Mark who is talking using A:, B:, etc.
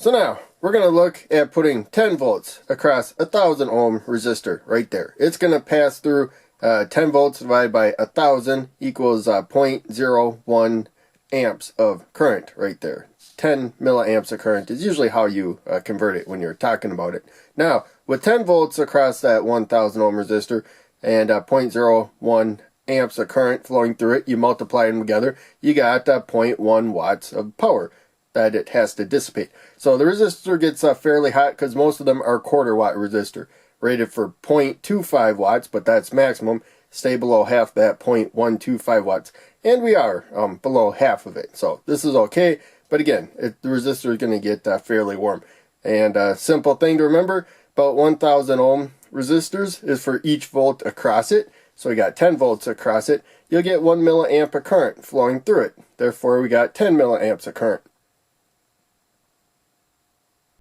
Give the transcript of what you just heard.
A: So now we're going to look at putting 10 volts across a 1000 ohm resistor right there. It's going to pass through 10 volts divided by 1000 equals 0.01 amps of current right there. 10 milliamps of current is usually how you convert it when you're talking about it. Now, with 10 volts across that 1000 ohm resistor and 0.01 amps of current flowing through it, you multiply them together, you got 0.1 watts of power that it has to dissipate. So the resistor gets fairly hot because most of them are quarter watt resistor, rated for 0.25 watts, but that's maximum. Stay below half that, 0.125 watts. And we are below half of it. So this is okay. But again, the resistor is going to get fairly warm. And a simple thing to remember, about 1000 ohm resistors is for each volt across it. So we got 10 volts across it. You'll get 1 milliamp of current flowing through it. Therefore, we got 10 milliamps of current.